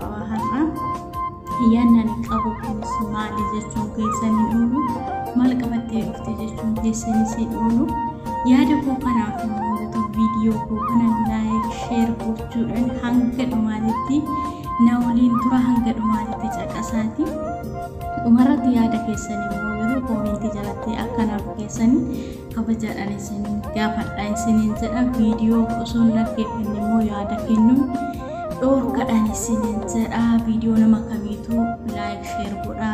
qabaharra yaanani qabu kunis maali jechuun keessanii dhuunu maal qabattee dhufte jechuun keessanii si dhuunu yaada koo kanaaf namoota viidiyoo koo kana like share gochuudhaan hanga dhumaatitti na waliin tura hanga dhumaatitti caqasaati dhumarratti yaada keessanii yoo koomenti jalatti akkanaaf keessanii kabajaadhaan isin gaafadha isiniin jedha viidiyoo osoo naggeeffanne immoo yaada kennuun dhorkadhaan isiniin jedha viidiyoo nama kamiitu like share godha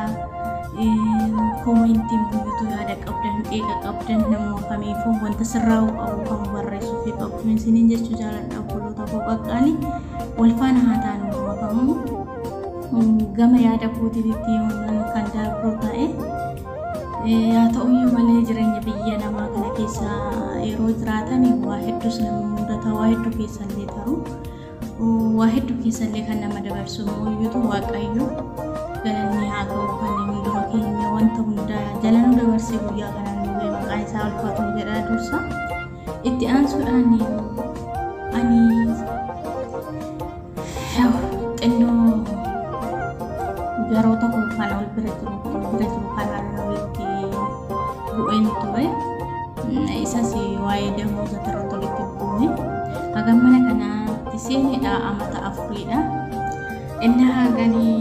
koomenti buutu yaada qabdan eega qabdan nama kamiifuu wanta sirraa'u qabu kan barreessuu fi qabu isiniin jechuu jaaladha obboloota koo qaqqaali wal faana haa taanu makamu gama yaada kootiitti yoon kan darbuu ta'e yaa ta'uyyuu malee jireenya biyya namaa kana keessa yeroo jiraatan waa hedduus nama mudata waa hedduu keessallee taru waa hedduu keessallee kan nama dabarsu mooyyuutu waaqayyo galanni haa ta'u kan hunduma keenya wanta hunda jala nu dabarsee guyyaa kanaan nu maqaan isaa ulfaatu jedha dursa itti aansuudhaan ani xinnoo yeroo tokko kan ol bira jiru kanarra walitti bu'een ture isas waa'ee damoota irratti walitti bu'uuni hagam mana kanaatti seenedha amata afuriidha inni haganii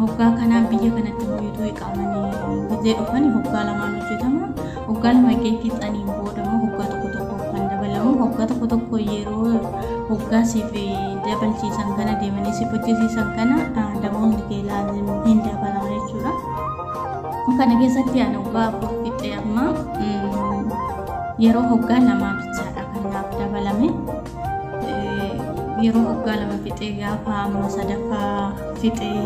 hoggaa kanaan biyya kanatti mooyyuutu qaamanii gizee dhufanii hoggaa lamaan hojjetama hoggaa lama geeffixaniin boodamoo hoggaa tokko kan dabalamu hoggaa tokko yeroo hoggaa siif dabalchiisan kana deemanii si hojjisiisan kana damoonni kee laazim hin dabalama jechuudha kana keessatti ani hoggaa afur fixee amma yeroo hoggaa lamaa bichaadha kan naaf dabalame yeroo hoggaa lama fixee gaafa amma sadaffaa fixee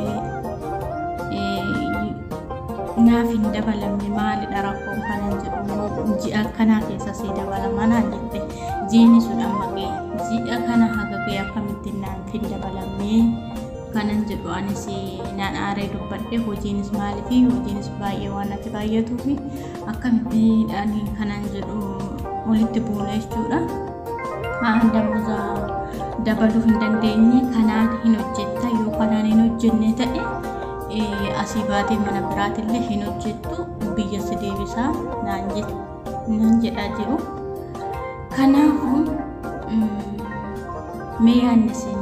naaf hin dabalamne maalidha rakkoon kanan jedhu ji'a kanaa keessa si dabalama naan jette jiini sun amma ga'e ji'a kana haga ga'e akkamitti naan hin dabalamne kanan jedhu anis naan aaree dubbadhe hojiinis maaliifi hojiinis baay'ee waan natti baay'atuufi akkamitti ani kanan jedhu walitti buune jechuudha damuuza dabaluu hin dandeenye kanaan hin hojjetta yoo kanaan hin hojjenne ta'e asii baatee mana biraatillee hin hojjettu biyya si deebisaa naan jedhaa jiru kanaafuu mee yaadni isin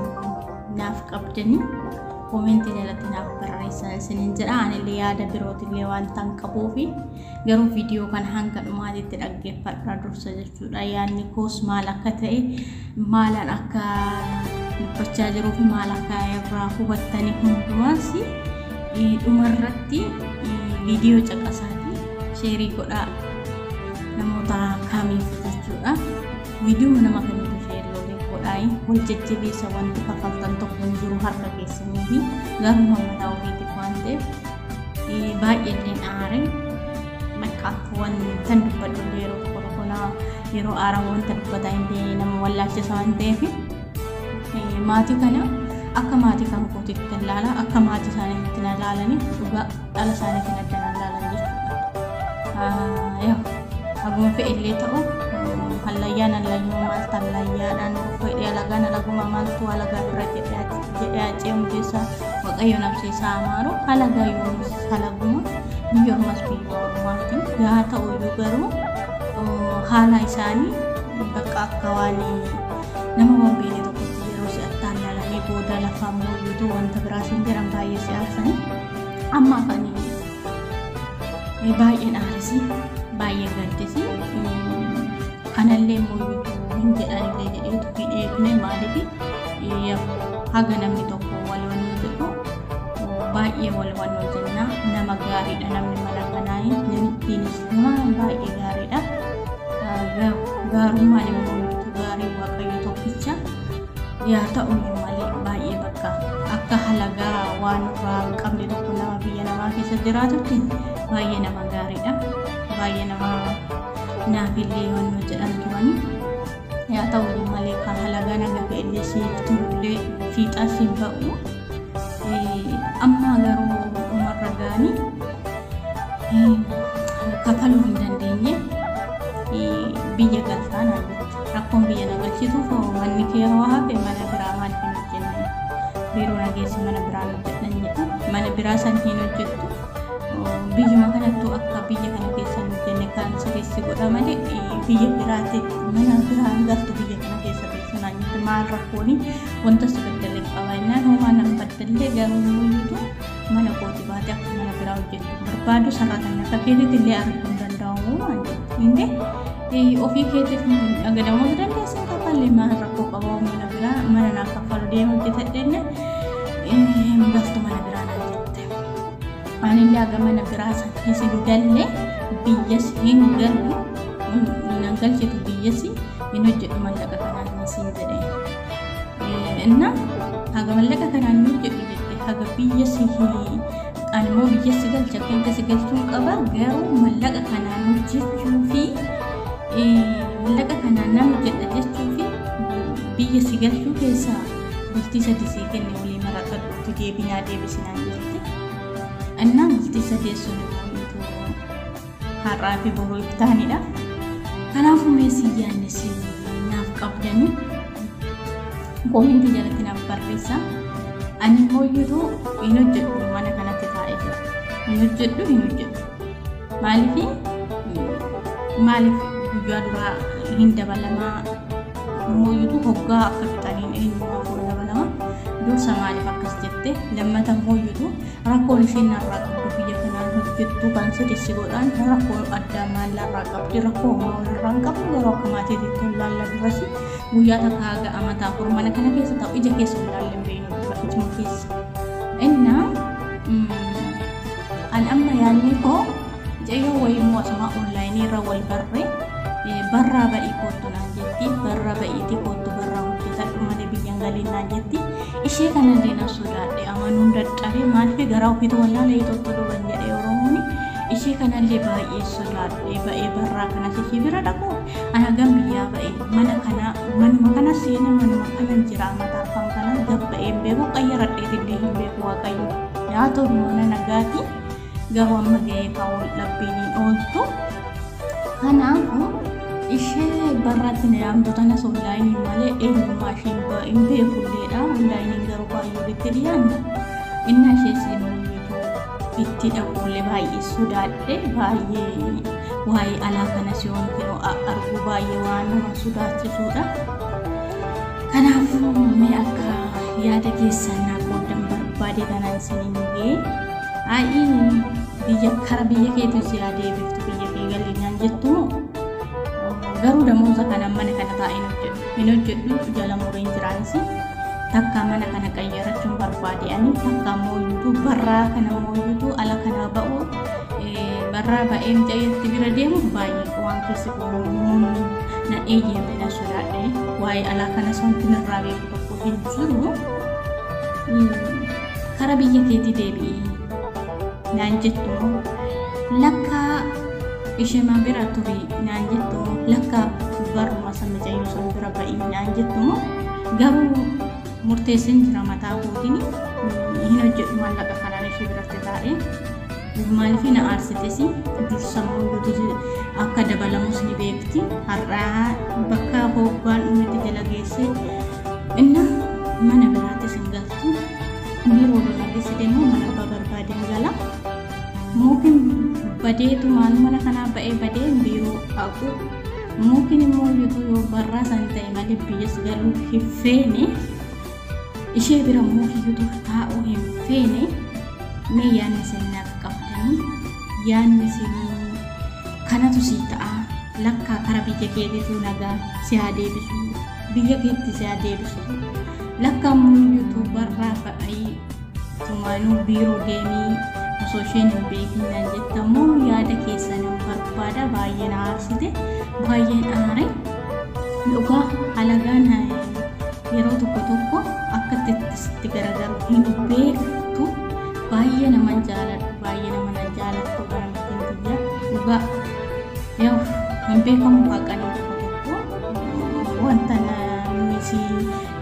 naaf qabdanii koomenti jalatti naaf barreessaa isiniin jedha anillee yaada birootillee waan tan qabuufi garuu viidiyoo kan hanga dhumaatitti dhaggeeffadhaa dursa jechuudha yaadni koos maal akka ta'e maalaan akka dubbachaa jiruufi maal akka irraa hubattanii hundumaas dhumarratti viidiyoo caqasaati sheerii godhaa namoota kamiif jechuudha viidiyoo nama kamiitu sheerii godhaa wal jajjabeessa wanti kaffaltan tokko hin jiru harka keessanii fi garuu mataa ofiitiif waan ta'eef baay'een aare bakka wanta dubbadhu yeroo tokko yeroo aara wanta dubbataa hin nama wallaalchisa waan ta'eef maatii kana akka maatii kan kootiitti ilaala akka maatii isaaniitti ilaalanii dhugaa dhala isaaniitti addaan ilaalan jechuudha haguma fe'illee ta'u hallayyaan hallayyuma maaltu hallayyaadhaan fedhee alagaan alaguma maaltu alagaa bira jedhee aceemu keessa waaqayyoon absiisaa amaaru halagaa yoomis halaguma biyyoormas biyyoormaatiin yaa ta'u iyyuu garuu haala isaanii bakka akka waan nama wanbeene tokkotti yeroo si'attaan ilaalanii booda lafaa mooyyuutu wanta biraas hin jiran baay'ee si'aasanii amma afanii baay'een aarisi baay'ee gaddisi kanallee mooyyuutu hin jedhanillee jedheetu hin eegne maaliifi haga namni tokko wal wannoo jedhu baay'ee wal wannoo jenna nama gaariidha namni mala kanaayi namittiinis nama baay'ee gaariidha gaarummaan immoo mooyyuutu gaarii waaqayyo tokkicha yaa ta'u malee baay'ee bakka akka halagaa waan irraa qabne tokko nama biyya namaa keessa jiraatutti baay'ee nama gaariidha baay'ee nama naafillee wannoo jedhan turani yaa ta'u malee kan halagaa naga ga'ellee siiftuullee fiixaa siin ba'u amma garuu dhumarra ga'anii kafaluu hin dandeenye biyya galtaan rakkoon biyya nagalchituuf manni kee waa hafe mana biraa maaliif hin hojjenne biiroo nageessi mana biraan hojjedhan jedhu mana biraa san hin hojjettu biyyuma kanattu akka biyya kana keessa hin hojjenne kan sirreessi godha malee biyya biraatti mana biraan galtu biyya kana keessa beeksisnaan jetti maal rakkooni wanta si baddalee qabaannaan homaa nan baddallee garuu muyyuutu mana kooti baate akka mana biraa hojjettu barbaadu sararaan akka keetitti illee arguu danda'amu waan jettu inni ofii keetiif agadamoo dandeessan kafallee maal rakkoo qabu mana biraa mana naaf kaffalu deemu hojjetadhenne galtu mana biraa naan jette anillee aga mana biraa sanis hin galle biyyas hin gallu nan galchitu biyyas hin hojjedhu mallaqa kanaan misiin jedhee inna haga mallaqa kanaan hojjedhu jette haga biyyas anmoo biyyas galcha keessa si galchuun qaba garuu mallaqa kanaan hojjechuu fi mallaqa kanaan nan hojjedha jechuu fi biyya si galchuu keessaa bultii sadii si kenne walii maratadhuutti deebinaa deebisinaan jirti annaa bultii sadii sun immoo har'aa fi boruu iftaanidha kanaafuu meesii yaannis naaf qabdanii koomintii jalatti naaf barreessa ani immoo yeroo hin hojjedhu mana kanatti taa'ee jira hin hojjedhu maaliif guyyaa duraa hin dabalamaa mooyyutu hoggaa akka fixaniin eenyummaa fuula dabalamaa dursa maaliif akkas jette lammata mooyyutu rakkoon isheen narraa qabdu biyya kanaan hojjettu kan sirrissi godhaan rakkoo addaa maallarraa qabdi rakkoo maalirraa hin qabdu garuu akka maatiitti laalla durasi guyyaa takka haga amataa furu mana kana keessa ta'u ija keessa ilaalleen beenu ijuma keessa innaa an amma yaadni koo jayyoo wayimmoo asuma onlaayinii irra wal barraa ba'ii kootu naan jetti barraa ba'iitii kootu barraa hojjetadhu malee biyyan galiin naan jetti ishee kanallee na sodaadhe amanuun dadhabee maaliif garaa ofiitu wallaalee tokko dhuban jedhee oromooni ishee kanallee baay'ee sodaadhe ba'ee barraa kanas ishee bira dhaqu ana gam biyyaa ba'ee manuma kana seene manuma kanan jira mataa afaan kana gabba'ee hin beeku qayyaradheetillee hin beeku waaqayyo yaa ta'u mana nagaati garuu amma ga'ee kaawwan dhabbiin ooltu kanaafuu ishee barraatti na yaamtota na onlaayinii malee eenyummaa ishee hin beekulleedha onlaayiniin garuu baay'ee bitti dhiyaanna inna ishee seenuutu itti dhabuullee baay'ee sodaadhe baay'ee waa'ee alaa kana siyoon yeroo arguu baay'ee waan nama sodaachisuudha kanaafuu mee akka yaada keessan naa qoodan barbaade kanaan isiniin ga'e biyya kara biyya keetu si adeebiftu biyya kee gallinaan jettu garuu damooza kana mana kana taa'ee hin hojjedhu jala mureen jiraanis takka mana kana qayyarachuun barbaade ani takka mooyyutu barraa kana mooyyutu ala kana ba'u barraa ba'ee mucayyatti bira deemu baay'ee waan keessi kunuun na eeyyame na sodaadhe waa'ee ala kana wanti narraa beeku tokko hin jiru kara biyya keetii deebi'ee naan jettu lakka ishee maa bira turi naan jettu lakka baruma sama jayyuu san bira ba'ii naan jettu garuu murteessin jira mataa kootiin hin hojjedhu maallaqa kanaan ishee biratti taa'ee maaliif na aarsitesi dursa mooyyuutu akka dabalamus ni beekti har'aa bakka hoggaan uummata jala geesse inna mana biraattis hin galtu biiroo nageessi deemu mana abbaa barbaadeen gala mungkin badeetu maal mana kanaa ba'ee badeen biiroo haqu mungkin immoo yoo barraa san ta'e malee biyyas galuu hin feene ishee bira muukiyyutu taa'uu hin feene mee yaanni seennaaf qabdanii yaanni seenii kanatu sii ta'a lakka kara biyya keetiitu nagaa si haa deebisu biyya keetti si haa deebisu lakka muuyyutu barraa ba'ee tumaanuu biiroo deemii osoo isheen hin beekinaan jettamoo yaada keessan barbaada baay'een aarsite baay'een aare dhugaa halagaan yeroo tokko akka itti garagaru hin beektu baay'ee nama jaaladhu baay'ee nama jaalattu kana mitiya dhugaa yoo hin beekamu waaqanii tokko wanta namni si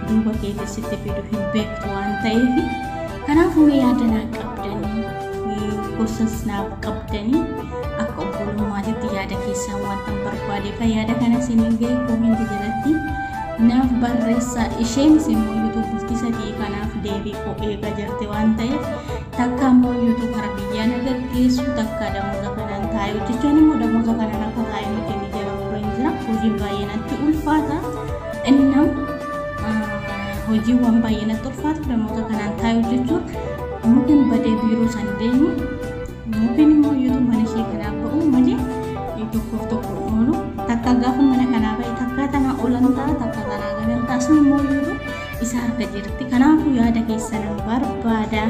duuba keessatti fidu hin beektu waan ta'eef kanaafuu yaada naa qabdanii kursas naaf qabdanii akka obbolummaatitti yaada keessan wanta barbaade fa yaada kana siniin ga'e koominti jalatti naaf barreessa isheen immoo YouTube bultii sadii kanaaf deebii eegaa jirti waan ta'eef takka ammoo YouTube karaa biyyaan gaggeessu takka damuuza kanaan taa'ee hojjechuun immoo damuuza kanaan akka taa'ee nuti ni jira furan jira hojiin baay'ee natti ulfaata innam hojiiwwan baay'ee natti ulfaatu damuuza kanaan taa'ee hojjechuun mungkin badee biiroo san deemu mungkin immoo YouTube mana ishee kanaa ba'u malee tokko oolu takka gaafa mana kanaa ba'e takka tanaa olantaa takka tanaa galantaa sun immoo YouTube isa harka jirti kanaafuu yaada keessan barbaada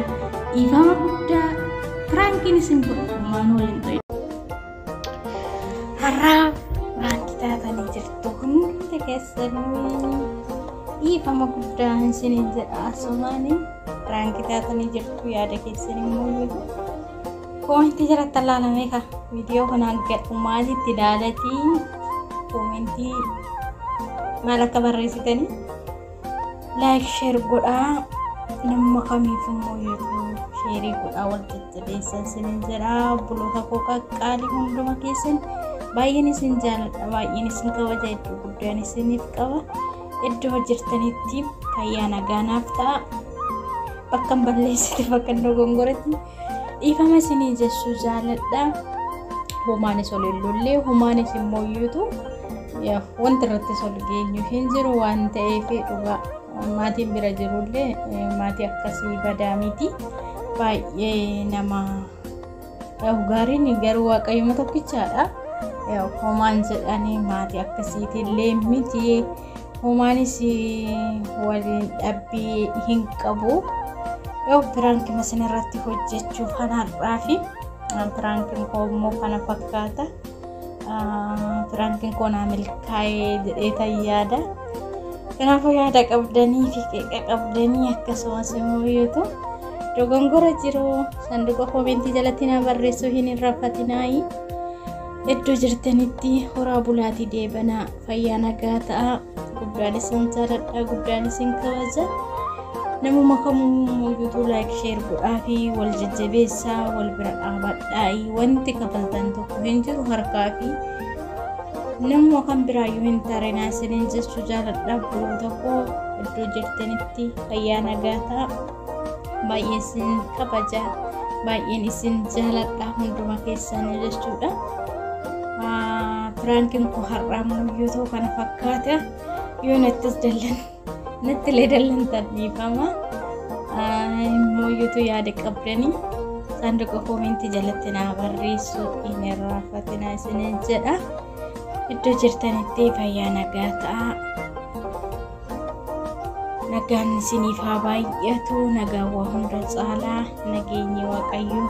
ifama guddaa piraankiin isin godhumaan waliin ta'e har'aa piraankii taatanii jirtu hundi keessanii ifama guddaa isiniin jedha asumaanii piraankii taatanii jirtu yaada keessan immoo YouTube komentii jalatti ilaalamee ka viidiyoo kana gadhumaatitti ilaalatii komentii maal akka barreessitanii like share godhaa nama kamiif immoo YouTube share godhaa wal jajjabeessaa isiniin jedha buloota koo qaqqaalii hunduma keessan baay'een isin jaaladha baay'een isin kabaja iddoo guddaan isiniif qaba iddoo jirtanitti fayyaa nagaanaaf ta'a bakka hin balleessite bakka hin dogongoretti ifama isinii jechuu jaaladha humaanis ol illullee humaanis immoo YouTube wanti irratti sol geenyu hin jiru waan ta'eef dhugaa maatiin bira jirullee maatii akkasii badaa miti baay'ee nama gaariin garuu waaqayyuma tokkichaadha humaan jedhanii maatii akkasiitillee miti humaanis waliin dhabbii hin qabu piraanki masin irratti hojjechuuf kanarraa fi piraankiin koo immoo kana fakkaata piraankiin koo naa milkaa'ee jedhee tayyaada kanaafuu yaada qabdanii fi qeeqa qabdanii akkasumas immoo YouTube dogongora jiru sanduuqa komentii jalatti na barreessuu hin irrafatinaayi iddoo jirtanitti horaa bulaatii deebanaa fayyaa nagaa ta'a guddaan isin jaaladha guddaan isin kabaja namuma kamuu YouTube like share godhaa fi wal jajjabeessaa wal bira dhaabadhaa wanti kafaltan tokko hin jiru harkaa fi namuma kan biraayyuu hin tarenaa isiniin jechuu jaaladha buloota koo iddoo jirtanitti fayyaa nagaa ta'a baay'ee isin kabaja baay'een isin jaaladha hunduma keessanii jechuudha piraankiin koo har'aa immoo YouTube kana fakkaata yoo nattis natti lee dallantan dhiifama immoo YouTube yaada qabdanii sanduuqa komentii jalatti naa barreessuu hin irrafatinaa isiniin jedha iddoo jirtanitti fayyaa nagaa ta'a nagaan isiniif haa baay'atu nagaan waa hunda caalaa nageenyi waaqayyoo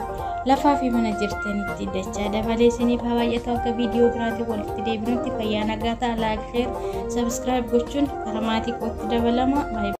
lafaa fi mana jirtanitti dachaa dabalee isiniif haa baay'atu akka viidiyoo biraatiin walitti deebinutti fayyaa nagaa ta'a like share subscribe gochuun karaa maatii kootti dabalama.